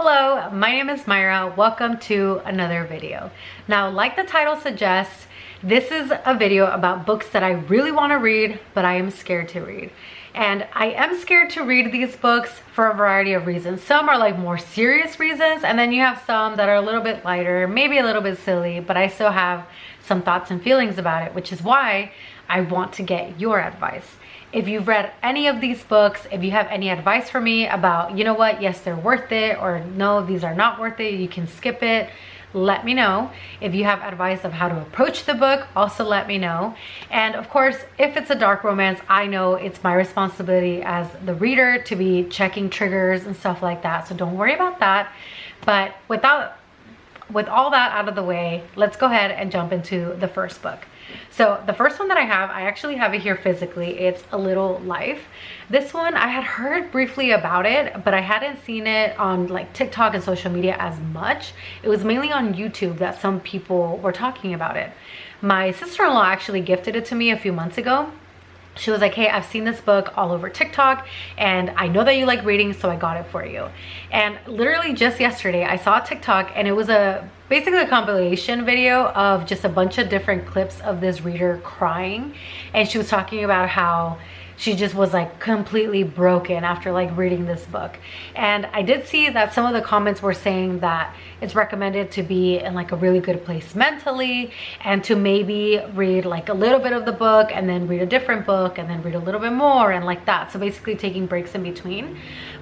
Hello, my name is Myra. Welcome to another video. Now, like the title suggests, this is a video about books that I really want to read, but I am scared to read. And I am scared to read these books for a variety of reasons. Some are like more serious reasons, and then you have some that are a little bit lighter, maybe a little bit silly, but I still have some thoughts and feelings about it, which is why I want to get your advice. If you've read any of these books, if you have any advice for me about, you know what, yes, they're worth it, or no, these are not worth it, you can skip it, let me know. If you have advice of how to approach the book, also let me know. And of course, if it's a dark romance, I know it's my responsibility as the reader to be checking triggers and stuff like that, so don't worry about that. But with all that out of the way, let's go ahead and jump into the first book. So the first one that I actually have it here physically. It's A Little Life. This one, I had heard briefly about it, but I hadn't seen it on like TikTok and social media as much. It was mainly on YouTube that some people were talking about it. My sister-in-law actually gifted it to me a few months ago. She was like, hey, I've seen this book all over TikTok and I know that you like reading, so I got it for you. And literally just yesterday I saw a TikTok, and it was basically a compilation video of just a bunch of different clips of this reader crying. And she was talking about how she just was like completely broken after like reading this book. And I did see that some of the comments were saying that it's recommended to be in like a really good place mentally, and to maybe read like a little bit of the book and then read a different book and then read a little bit more and like that. So basically taking breaks in between.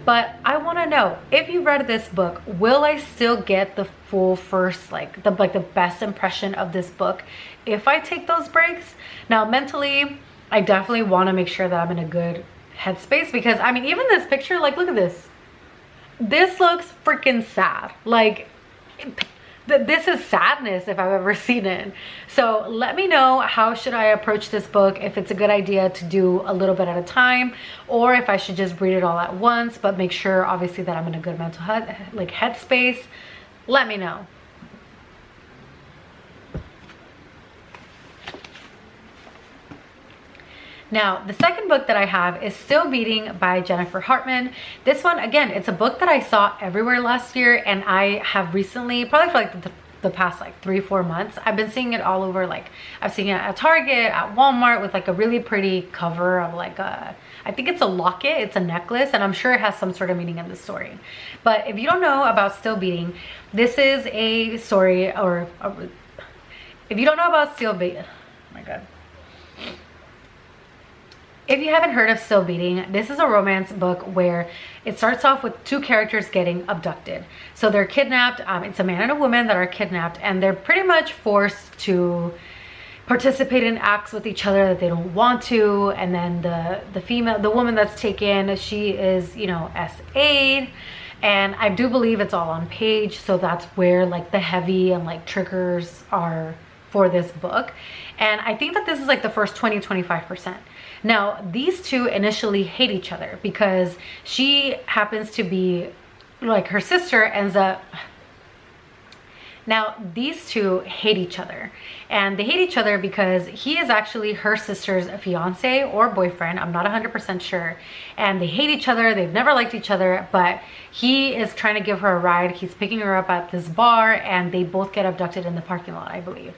But I want to know, if you read this book, will I still get the full first, like the best impression of this book if I take those breaks? Now, mentally, I definitely want to make sure that I'm in a good headspace, because I mean, even this picture, like, look at this. This looks freaking sad. Like, this is sadness if I've ever seen it. So let me know, how should I approach this book, if it's a good idea to do a little bit at a time, or if I should just read it all at once, but make sure obviously that I'm in a good mental headspace. Let me know. Now, the second book that I have is Still Beating by Jennifer Hartman. This one, again, it's a book that I saw everywhere last year, and I have recently, probably for like the past like 3-4 months, I've been seeing it all over. Like, I've seen it at Target, at Walmart, with like a really pretty cover of like I think it's a locket, it's a necklace, and I'm sure it has some sort of meaning in the story. But if you don't know about Still Beating, this is a story, if you don't know about Still Beating, oh my God. If you haven't heard of Still Beating, this is a romance book where it starts off with two characters getting abducted. So they're kidnapped. It's a man and a woman that are kidnapped, and they're pretty much forced to participate in acts with each other that they don't want to. And then the woman that's taken, she is, you know, S8. And I do believe it's all on page. So that's where like the heavy and like triggers are for this book. And I think that this is like the first 20-25%. Now, these two initially hate each other because she happens to be like, her sister ends up. Now, these two hate each other, and they hate each other because he is actually her sister's fiance or boyfriend. I'm not 100% sure. And they hate each other. They've never liked each other, but he is trying to give her a ride. He's picking her up at this bar, and they both get abducted in the parking lot, I believe.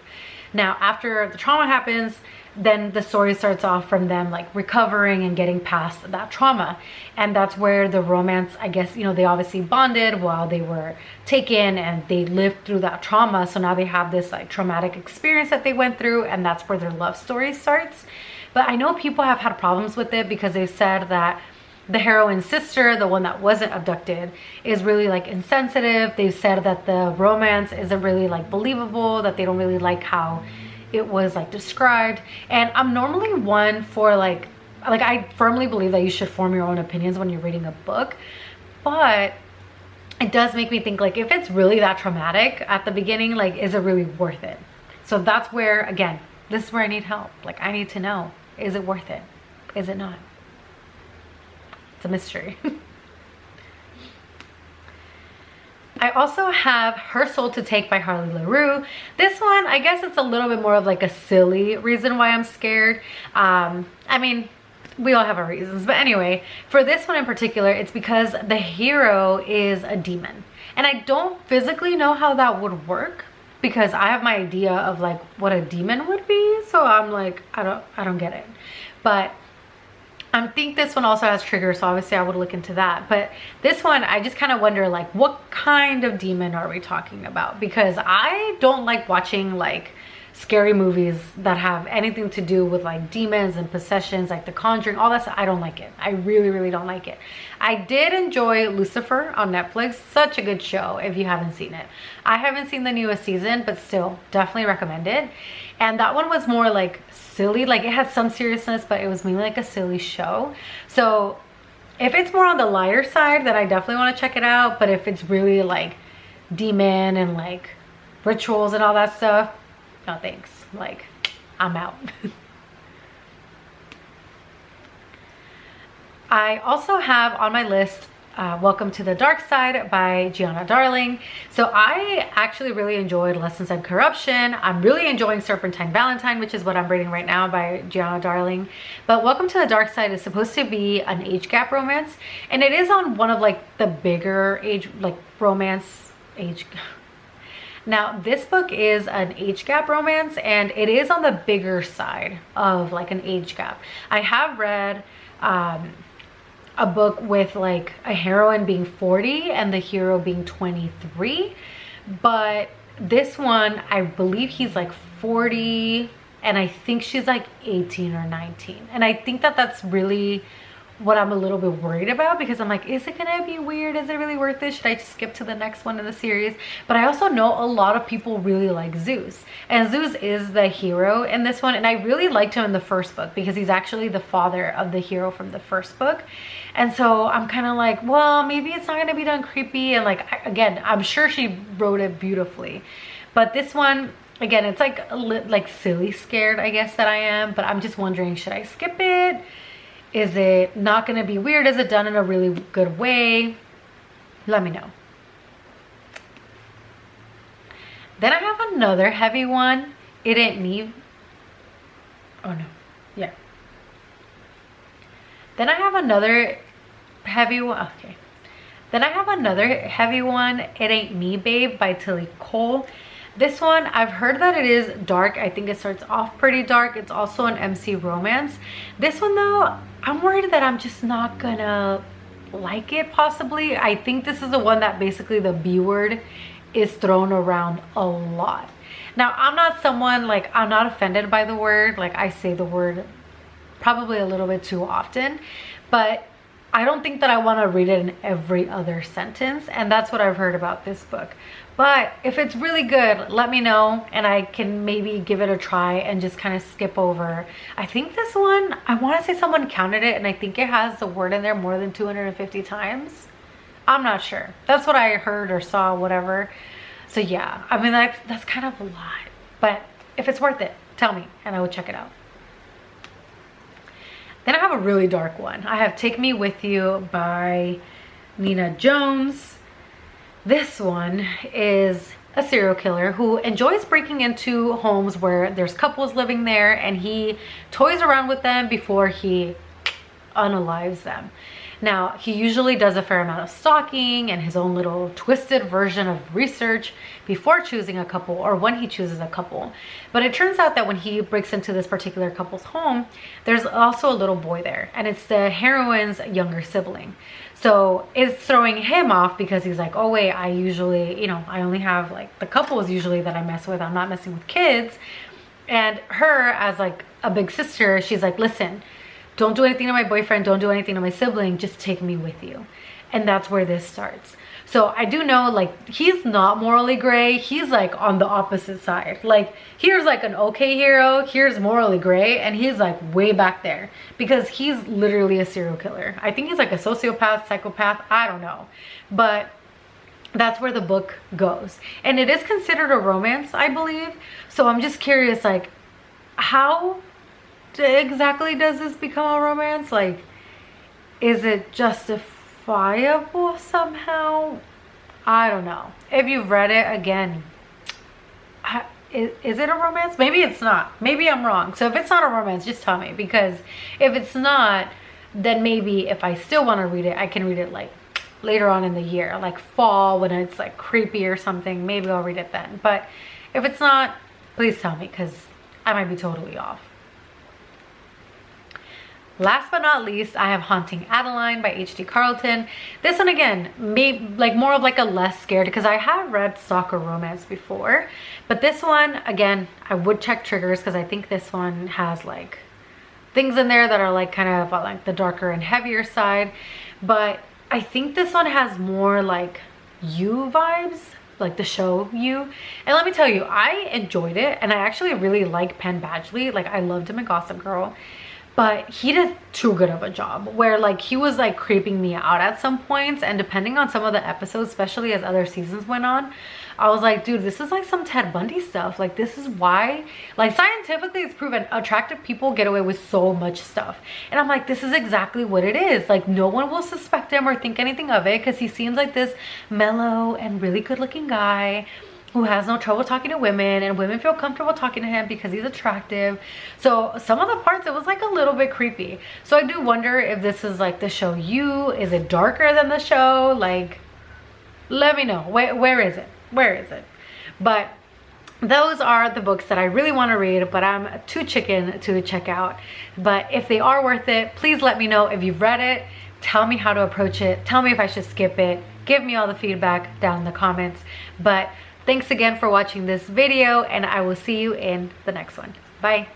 Now, after the trauma happens, then the story starts off from them like recovering and getting past that trauma. And that's where the romance, I guess, you know, they obviously bonded while they were taken, and they lived through that trauma. So now they have this like traumatic experience that they went through, and that's where their love story starts. But I know people have had problems with it because they've said that the heroine's sister, the one that wasn't abducted, is really like insensitive. They've said that the romance isn't really like believable, that they don't really like how it was like described. And I'm normally one for like I firmly believe that you should form your own opinions when you're reading a book, but it does make me think, like, if it's really that traumatic at the beginning, like, is it really worth it? So that's where, again, this is where I need help. Like, I need to know, is it worth it? Is it not? It's a mystery. I also have Her Soul to Take by Harley Laroux. This one, I guess it's a little bit more of like a silly reason why I'm scared. I mean, we all have our reasons, but anyway, for this one in particular, it's because the hero is a demon. And I don't physically know how that would work because I have my idea of like what a demon would be. So I'm like, I don't get it. But I think this one also has triggers, so obviously I would look into that. But this one, I just kind of wonder like what kind of demon are we talking about? Because I don't like watching like scary movies that have anything to do with like demons and possessions, like The Conjuring, all that stuff. I don't like it. I really don't like it. I did enjoy Lucifer on Netflix. Such a good show if you haven't seen it. I haven't seen the newest season, but still definitely recommend it. And that one was more like silly, like it had some seriousness, but it was mainly like a silly show. So if it's more on the lighter side, then I definitely want to check it out. But if it's really like demon and like rituals and all that stuff, no thanks. Like, I'm out. I also have on my list Welcome to the Dark Side by Gianna Darling. So I actually really enjoyed Lessons in Corruption. I'm really enjoying Serpentine Valentine, which is what I'm reading right now by Gianna Darling. But Welcome to the Dark Side is supposed to be an age gap romance, and it is on one of like the bigger age, like romance age. Now this book is an age gap romance, and it is on the bigger side of like an age gap. I have read a book with like a heroine being 40 and the hero being 23, but this one I believe he's like 40 and I think she's like 18 or 19, and I think that that's really what I'm a little bit worried about, because I'm like, is it gonna be weird? Is it really worth it? Should I just skip to the next one in the series? But I also know a lot of people really like Zeus, and Zeus is the hero in this one, and I really liked him in the first book because he's actually the father of the hero from the first book. And so I'm kind of like, well, maybe it's not gonna be done creepy, and like, again, I'm sure she wrote it beautifully, but this one, again, it's like silly scared, I guess, that I am. But I'm just wondering, should I skip it? Is it not going to be weird? Is it done in a really good way? Let me know. Then I have another heavy one. It Ain't Me. Oh no. Yeah. Then I have another heavy one. Okay. Then I have another heavy one. It Ain't Me, Babe by Tilly Cole. This one, I've heard that it is dark. I think it starts off pretty dark. It's also an MC romance. This one though, I'm worried that I'm just not gonna like it possibly. I think this is the one that basically the B word is thrown around a lot. Now, I'm not someone, like, I'm not offended by the word. Like, I say the word probably a little bit too often, but I don't think that I want to read it in every other sentence, and that's what I've heard about this book. But if it's really good, let me know and I can maybe give it a try and just kind of skip over. I think this one, I want to say someone counted it and I think it has the word in there more than 250 times. I'm not sure. That's what I heard or saw, whatever. So yeah, I mean, that's kind of a lot. But if it's worth it, tell me and I will check it out. Then I have a really dark one. I have Take Me With You by Nina Jones. This one is a serial killer who enjoys breaking into homes where there's couples living there, and he toys around with them before he unalives them. Now, he usually does a fair amount of stalking and his own little twisted version of research before choosing a couple, or when he chooses a couple. But it turns out that when he breaks into this particular couple's home, there's also a little boy there, and it's the heroine's younger sibling. So it's throwing him off because he's like, oh wait, I usually, I only have like the couples usually that I mess with. I'm not messing with kids. And her, as like a big sister, she's like, listen, don't do anything to my boyfriend, don't do anything to my sibling, just take me with you. And that's where this starts. So I do know, like, he's not morally gray, he's like on the opposite side. Like, here's like an okay hero, here's morally gray, and he's like way back there because he's literally a serial killer. I think he's like a sociopath, psychopath, I don't know. But that's where the book goes. And it is considered a romance, I believe. So I'm just curious, like, how exactly does this become a romance? Like, is it justifiable somehow? I don't know. If you've read it, again, is it a romance? Maybe it's not. Maybe I'm wrong. So if it's not a romance, just tell me, because if it's not, then maybe if I still want to read it, I can read it like later on in the year, like fall, when it's like creepy or something. Maybe I'll read it then. But if it's not, please tell me, because I might be totally off. Last but not least, I have Haunting Adeline by H.D. Carlton. This one, again, maybe like more of like a less scared, because I have read Stalker Romance before, but this one, again, I would check triggers, because I think this one has like things in there that are like kind of like the darker and heavier side. But I think this one has more like You vibes, like the show You. And let me tell you, I enjoyed it, and I actually really like Penn Badgley. Like, I loved him in Gossip Girl, but he did too good of a job, where like he was like creeping me out at some points. And depending on some of the episodes, especially as other seasons went on, I was like, dude, this is like some Ted Bundy stuff. Like, this is why, like, scientifically it's proven attractive people get away with so much stuff. And I'm like, this is exactly what it is. Like, no one will suspect him or think anything of it, because he seems like this mellow and really good looking guy who has no trouble talking to women, and women feel comfortable talking to him because he's attractive. So some of the parts, it was like a little bit creepy. So I do wonder if this is like the show You. Is it darker than the show? Like, let me know. Where is it? Where is it? But those are the books that I really want to read, but I'm too chicken to check out. But if they are worth it, please let me know if you've read it. Tell me how to approach it. Tell me if I should skip it. Give me all the feedback down in the comments. But thanks again for watching this video, and I will see you in the next one. Bye.